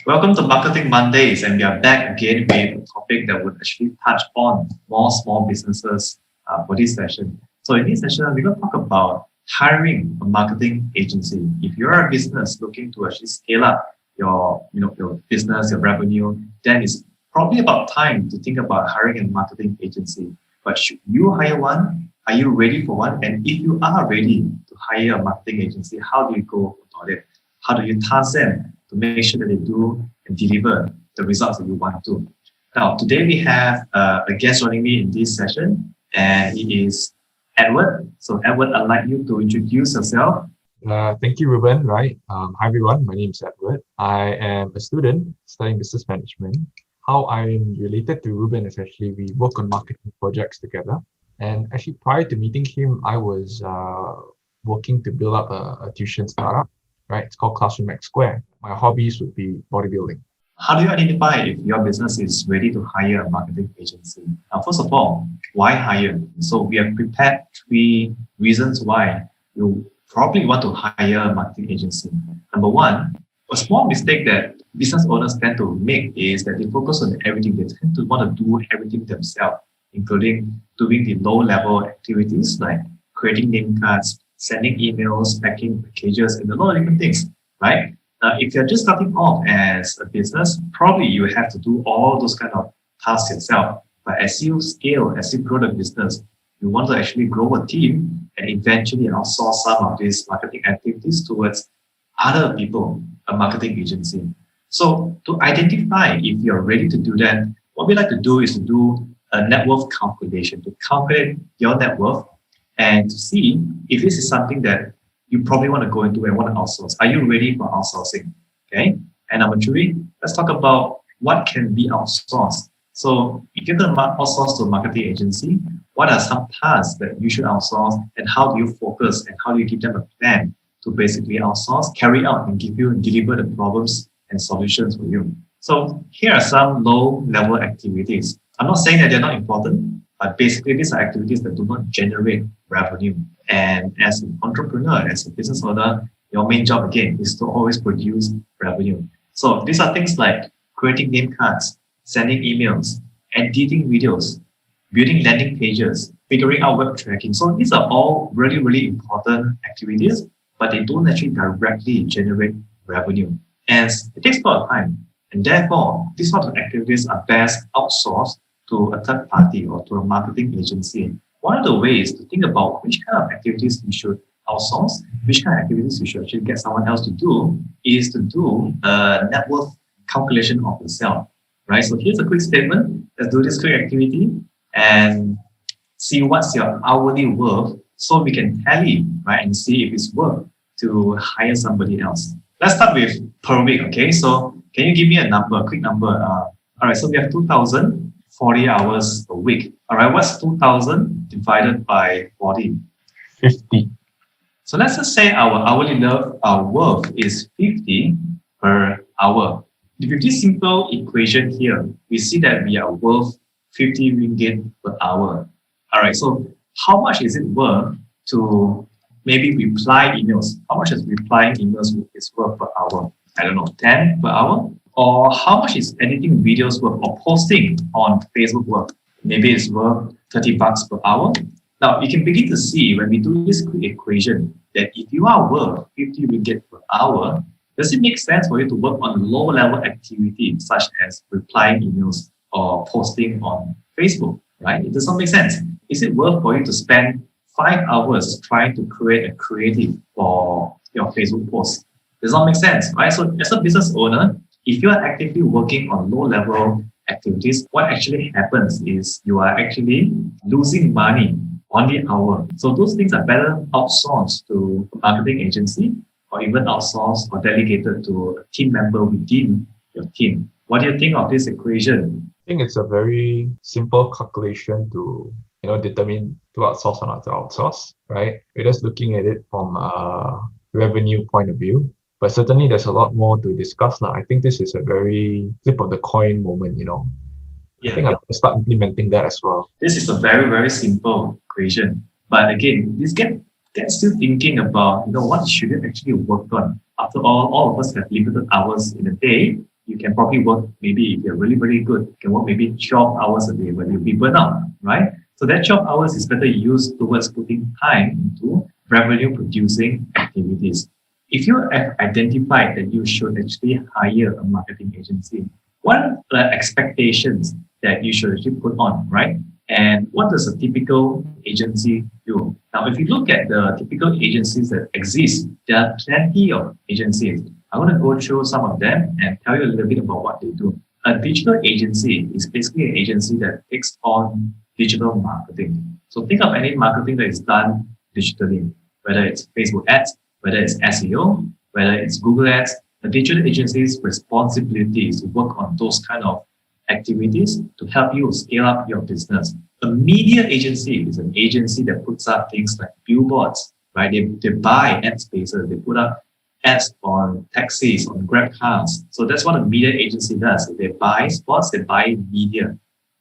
Welcome to Marketing Mondays, and we are back again with a topic that would actually touch on more small businesses for this session. So in this session, we're going to talk about hiring a marketing agency. If you're a business looking to actually scale up your business, your revenue, then it's probably about time to think about hiring a marketing agency. But should you hire one? Are you ready for one? And if you are ready to hire a marketing agency, how do you go about it? How do you task them to make sure that they do and deliver the results that you want to? Now, today we have a guest joining me in this session, and he is Edward. So Edward, I'd like you to introduce yourself. Thank you, Ruben. Right. Hi, everyone. My name is Edward. I am a student studying business management. How I'm related to Ruben is actually we work on marketing projects together. And actually, prior to meeting him, I was working to build up a tuition startup. Right. It's called Classroom X Square. My hobbies would be bodybuilding. How do you identify if your business is ready to hire a marketing agency? Now, first of all, why hire? So we have prepared 3 reasons why you probably want to hire a marketing agency. Number one, a small mistake that business owners tend to make is that they focus on everything. They tend to want to do everything themselves, including doing the low-level activities like creating name cards, sending emails, packing packages, and a lot of different things, right? If you're just starting off as a business, probably you have to do all those kind of tasks yourself. But as you scale, as you grow the business, you want to actually grow a team and eventually outsource some of these marketing activities towards other people, a marketing agency. So to identify if you're ready to do that, what we like to do is to do a net worth calculation, to calculate your net worth and to see if this is something that you probably want to go into and want to outsource. Are you ready for outsourcing? Okay. And number 3, let's talk about what can be outsourced. So if you're going to outsource to a marketing agency, what are some tasks that you should outsource and how do you focus and how do you give them a plan to basically outsource, carry out and deliver the problems and solutions for you? So here are some low-level activities. I'm not saying that they're not important, but basically these are activities that do not generate revenue. And as an entrepreneur, as a business owner, your main job again is to always produce revenue. So these are things like creating name cards, sending emails, editing videos, building landing pages, figuring out web tracking. So these are all really, really important activities, but they don't actually directly generate revenue. As it takes a lot of time. And therefore, these sort of activities are best outsourced to a third party or to a marketing agency. One of the ways to think about which kind of activities you should outsource, which kind of activities you should actually get someone else to do, is to do a net worth calculation of yourself, right? So here's a quick statement. Let's do this quick activity and see what's your hourly worth so we can tally, right, and see if it's worth to hire somebody else. Let's start with per week, okay? So can you give me a number, a quick number? All right, so we have 2,040 hours a week. All right, what's 2,000 divided by 40? 50. So let's just say our hourly worth is 50 per hour. With this simple equation here, we see that we are worth 50 ringgit per hour. All right, so how much is it worth to maybe reply emails? How much is replying emails is worth per hour? I don't know, 10 per hour? Or how much is editing videos worth or posting on Facebook worth? Maybe it's worth 30 bucks per hour. Now, you can begin to see when we do this quick equation that if you are worth 50 ringgit per hour, does it make sense for you to work on low-level activities such as replying emails or posting on Facebook, right? It does not make sense. Is it worth for you to spend 5 hours trying to create a creative for your Facebook post? Does not make sense, right? So as a business owner, if you are actively working on low-level activities, what actually happens is you are actually losing money on the hour. So those things are better outsourced to a marketing agency or even outsourced or delegated to a team member within your team. What do you think of this equation? I think it's a very simple calculation to determine to outsource or not to outsource, right? We're just looking at it from a revenue point of view. But certainly there's a lot more to discuss now. I think this is a very flip of the coin moment, I think I'll start implementing that as well. This is a very, very simple equation. But again, this gets still thinking about, what should you actually work on? After all of us have limited hours in a day. If You can probably work, maybe if you're really, really good, you can work maybe 12 hours a day, but you'll be burnt out, right? So that 12 hours is better used towards putting time into revenue producing activities. If you have identified that you should actually hire a marketing agency, what are the expectations that you should actually put on, right? And what does a typical agency do? Now, if you look at the typical agencies that exist, there are plenty of agencies. I want to go through some of them and tell you a little bit about what they do. A digital agency is basically an agency that takes on digital marketing. So think of any marketing that is done digitally, whether it's Facebook ads, whether it's SEO, whether it's Google ads. A digital agency's responsibility is to work on those kind of activities to help you scale up your business. A media agency is an agency that puts up things like billboards, right? They buy ad spaces, they put up ads on taxis, on Grab cars. So that's what a media agency does. They buy spots, they buy media.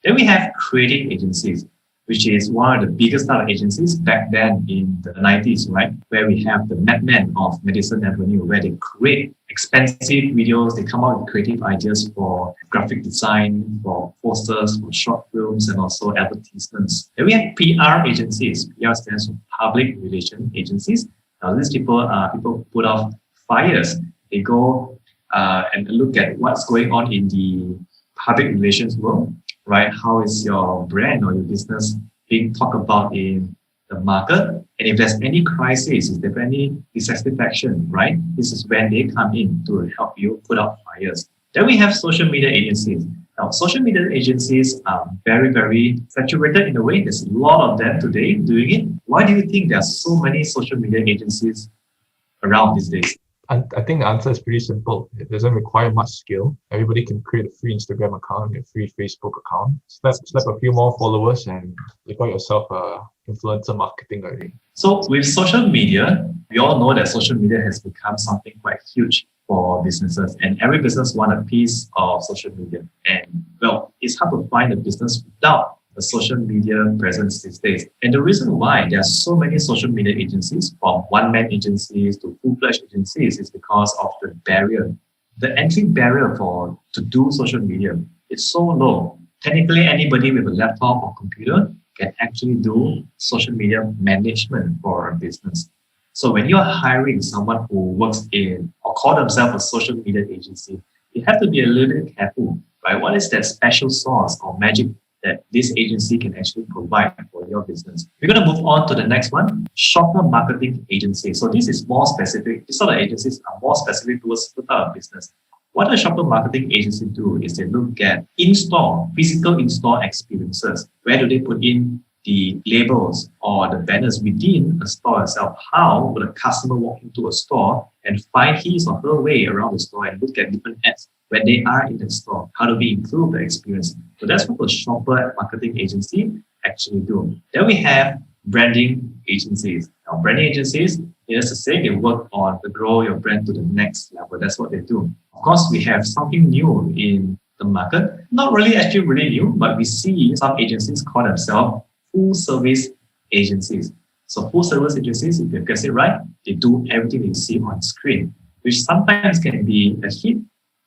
Then we have creative agencies, which is one of the biggest type of agencies back then in the 90s, right? Where we have the Madmen of Madison Avenue, where they create expensive videos, they come out with creative ideas for graphic design, for posters, for short films, and also advertisements. Then we have PR agencies. PR stands for public relation agencies. Now, these people who put off fires. They go and look at what's going on in the public relations world, right? How is your brand or your business being talked about in the market? And if there's any crisis, if there's any dissatisfaction, right? This is when they come in to help you put out fires. Then we have social media agencies. Now, social media agencies are very, very saturated in a way. There's a lot of them today doing it. Why do you think there are so many social media agencies around these days? I think the answer is pretty simple. It doesn't require much skill. Everybody can create a free Instagram account, a free Facebook account. Slap a few more followers and you got yourself influencer marketing already. So with social media, we all know that social media has become something quite huge for businesses, and every business wants a piece of social media. And well, it's hard to find a business without a social media presence these days. And the reason why there are so many social media agencies, from one-man agencies to full-fledged agencies, is because of the barrier. The entry barrier to do social media is so low. Technically, anybody with a laptop or computer can actually do social media management for a business. So when you're hiring someone who works in or call themselves a social media agency, you have to be a little bit careful, right? What is that special sauce or magic that this agency can actually provide for your business? We're going to move on to the next one, shopper marketing agency. So this is more specific. These sort of agencies are more specific towards the type of business. What a shopper marketing agency do is they look at in-store, physical in-store experiences. Where do they put in the labels or the banners within a store itself? How will a customer walk into a store and find his or her way around the store and look at different ads when they are in the store? How do we improve the experience? So that's what a shopper marketing agency actually do. Then we have branding agencies. Now, branding agencies, needless to say, they work on to grow your brand to the next level. That's what they do. Of course, we have something new in the market. Not really actually really new, but we see some agencies call themselves full service agencies. So full service agencies, if you guess it right, they do everything you see on screen, which sometimes can be a hit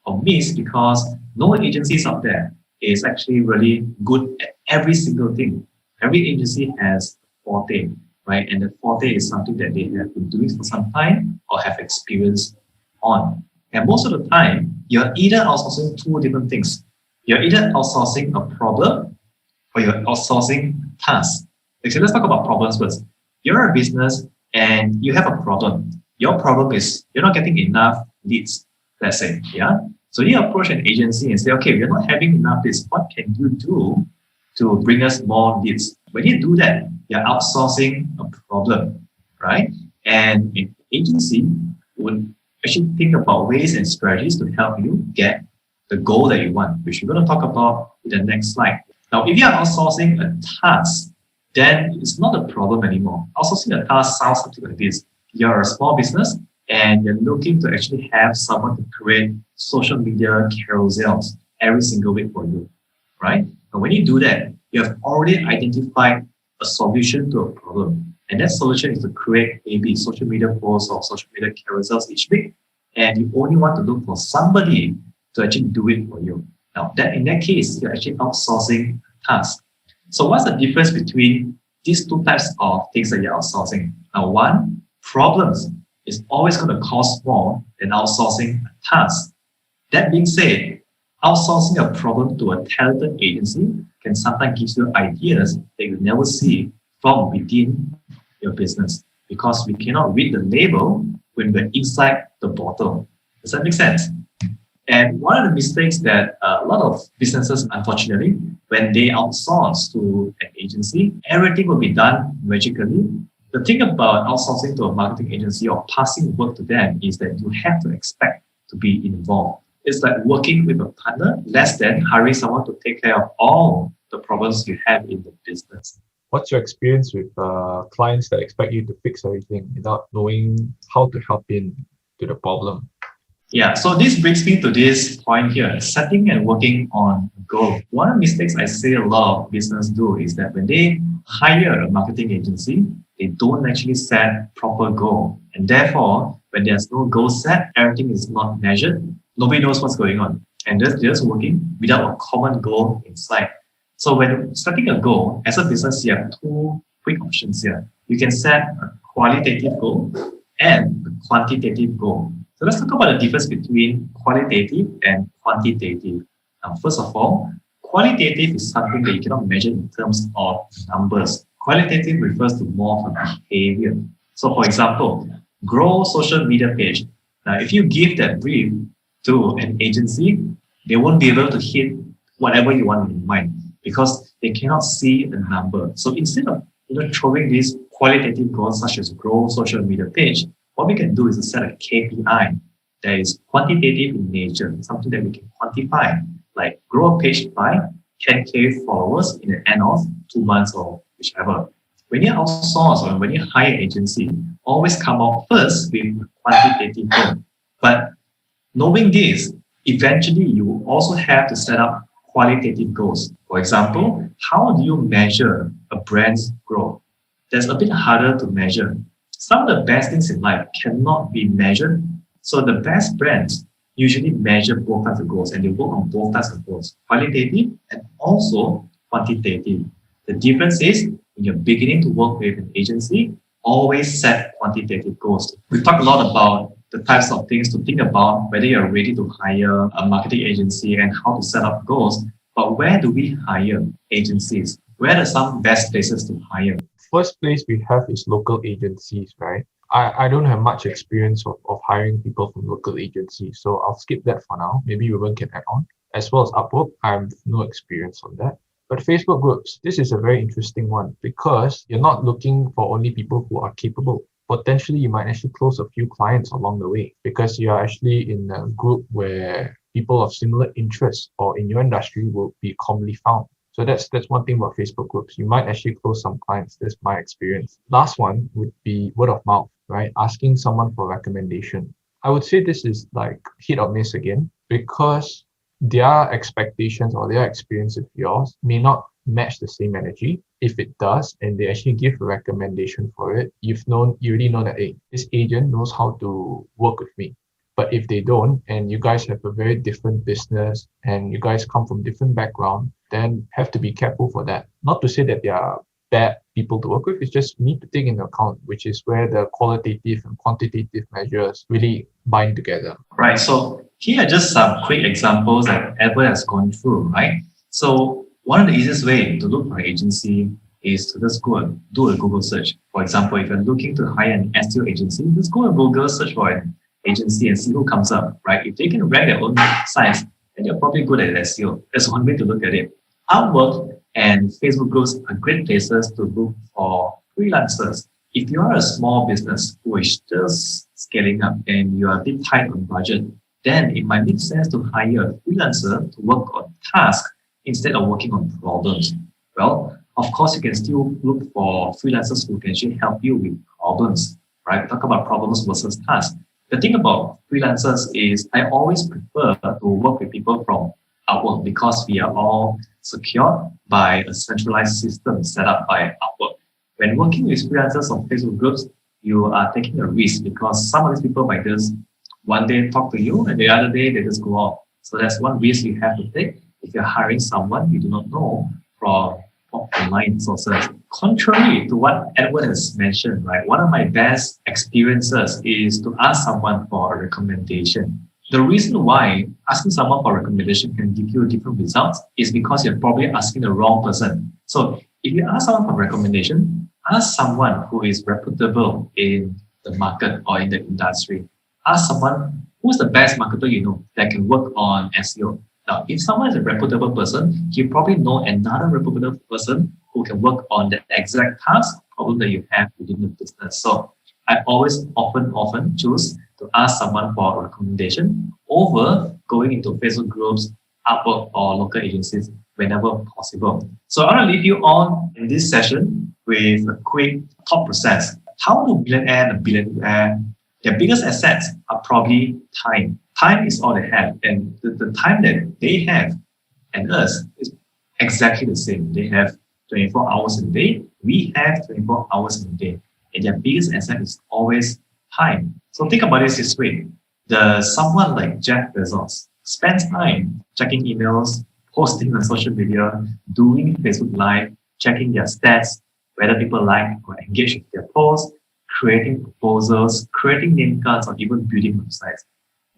or miss because no agencies out there is actually really good at every single thing. Every agency has a forte, right? And the forte is something that they have been doing for some time or have experience on. And most of the time, you're either outsourcing two different things. You're either outsourcing a problem or you're outsourcing tasks. So let's talk about problems first. You're a business and you have a problem. Your problem is you're not getting enough leads, let's say, yeah? So you approach an agency and say, okay, we're not having enough leads. What can you do to bring us more leads? When you do that, you're outsourcing a problem, right? And an agency would actually think about ways and strategies to help you get the goal that you want, which we're going to talk about in the next slide. Now, if you are outsourcing a task, then it's not a problem anymore. Outsourcing a task sounds something like this. You're a small business and you're looking to actually have someone to create social media carousels every single week for you, right? And when you do that, you have already identified a solution to a problem. And that solution is to create maybe social media posts or social media carousels each week. And you only want to look for somebody to actually do it for you. Now, that in that case, you're actually outsourcing tasks. So what's the difference between these two types of things that you're outsourcing? Now, one, problems is always going to cost more than outsourcing a task. That being said, outsourcing a problem to a talented agency can sometimes give you ideas that you never see from within your business, because we cannot read the label when we're inside the bottle. Does that make sense? And one of the mistakes that a lot of businesses, unfortunately, when they outsource to an agency, everything will be done magically. The thing about outsourcing to a marketing agency or passing work to them is that you have to expect to be involved. It's like working with a partner less than hiring someone to take care of all the problems you have in the business. What's your experience with clients that expect you to fix everything without knowing how to help in to the problem? Yeah, so this brings me to this point here, setting and working on a goal. One of the mistakes I see a lot of business do is that when they hire a marketing agency, they don't actually set proper goal. And therefore, when there's no goal set, everything is not measured. Nobody knows what's going on. And they're just working without a common goal in sight. So when setting a goal, as a business, you have two quick options here. You can set a qualitative goal and a quantitative goal. So let's talk about the difference between qualitative and quantitative. Now, first of all, qualitative is something that you cannot measure in terms of numbers. Qualitative refers to more of a behavior. So for example, grow social media page. Now, if you give that brief to an agency, they won't be able to hit whatever you want in mind because they cannot see the number. So instead of throwing these qualitative goals such as grow social media page, what we can do is to set a KPI that is quantitative in nature, something that we can quantify, like grow a page by 10K followers in the end of 2 months or whichever. When you outsource or when you hire an agency, always come out first with a quantitative goal. But knowing this, eventually you also have to set up qualitative goals. For example, how do you measure a brand's growth? That's a bit harder to measure. Some of the best things in life cannot be measured. So the best brands usually measure both types of goals and they work on both types of goals, qualitative and also quantitative. The difference is when you're beginning to work with an agency, always set quantitative goals. We've talked a lot about the types of things to think about, whether you're ready to hire a marketing agency and how to set up goals. But where do we hire agencies? Where are some best places to hire? First place we have is local agencies, right? I don't have much experience of hiring people from local agencies, so I'll skip that for now. Maybe Ruben can add on. As well as Upwork, I have no experience on that. But Facebook groups, this is a very interesting one because you're not looking for only people who are capable. Potentially, you might actually close a few clients along the way because you're actually in a group where people of similar interests or in your industry will be commonly found. So that's one thing about Facebook groups. You might actually close some clients. That's my experience. Last one would be word of mouth, right? Asking someone for recommendation. I would say this is like hit or miss again because their expectations or their experience with yours may not match the same energy. If it does, and they actually give a recommendation for it, you already know that, hey, this agent knows how to work with me. But if they don't, and you guys have a very different business and you guys come from different background, then have to be careful for that. Not to say that they are bad people to work with, it's just need to take into account, which is where the qualitative and quantitative measures really bind together. Right. So here are just some quick examples that Edward has gone through, right? So one of the easiest way to look for an agency is to just go and do a Google search. For example, if you're looking to hire an SEO agency, just go and Google search for an agency and see who comes up, right? If they can rank their own sites, then you're probably good at SEO. That's one way to look at it. Upwork and Facebook groups are great places to look for freelancers. If you are a small business who is just scaling up and you are a bit tight on budget, then it might make sense to hire a freelancer to work on tasks instead of working on problems. Well, of course, you can still look for freelancers who can actually help you with problems, right? Talk about problems versus tasks. The thing about freelancers is I always prefer to work with people from Upwork because we are all secured by a centralized system set up by Upwork. When working with freelancers on Facebook groups, you are taking a risk because some of these people might just one day talk to you and the other day they just go off. So that's one risk you have to take if you're hiring someone you do not know from online sources. Contrary to what Edward has mentioned, right? One of my best experiences is to ask someone for a recommendation. The reason why asking someone for a recommendation can give you different results is because you're probably asking the wrong person. So if you ask someone for a recommendation, ask someone who is reputable in the market or in the industry. Ask someone who's the best marketer you know that can work on SEO. Now, if someone is a reputable person, you probably know another reputable person who can work on the exact task problem that you have within the business. So I always often choose to ask someone for a recommendation over going into Facebook groups, Upwork, or local agencies whenever possible. So I want to leave you on in this session with a quick thought process. How do millionaire and billionaire, their biggest assets are probably time. Time is all they have, and the time that they have and us is exactly the same. They have 24 hours in a day. We have 24 hours in a day. And their biggest asset is always time. So think about this way. Someone like Jeff Bezos spends time checking emails, posting on social media, doing Facebook Live, checking their stats, whether people like or engage with their posts, creating proposals, creating name cards, or even building websites.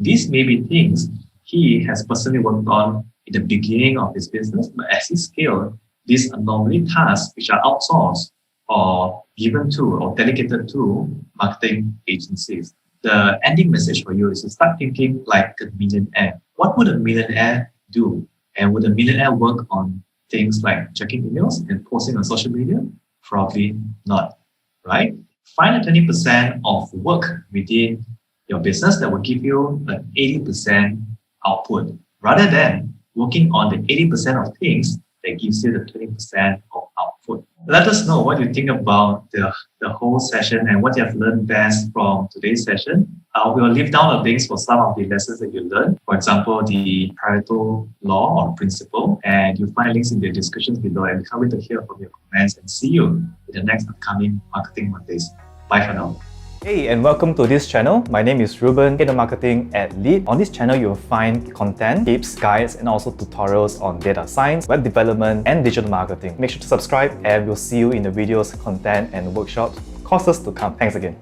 These may be things he has personally worked on in the beginning of his business, but as he scaled, these are normally tasks which are outsourced or given to or delegated to marketing agencies. The ending message for you is to start thinking like a millionaire. What would a millionaire do? And would a millionaire work on things like checking emails and posting on social media? Probably not, right? Find a 20% of work within your business that will give you an 80% output rather than working on the 80% of things that gives you the 20% of output. Let us know what you think about the whole session and what you have learned best from today's session. We'll leave down the links for some of the lessons that you learned. For example, the Pareto law or principle, and you'll find links in the descriptions below. And we can't wait to hear from your comments and see you in the next upcoming Marketing Mondays. Bye for now. Hey, and welcome to this channel. My name is Ruben, Head of Marketing at Lead. On this channel, you'll find content, tips, guides, and also tutorials on data science, web development, and digital marketing. Make sure to subscribe, and we'll see you in the videos, content, and workshops, courses to come. Thanks again.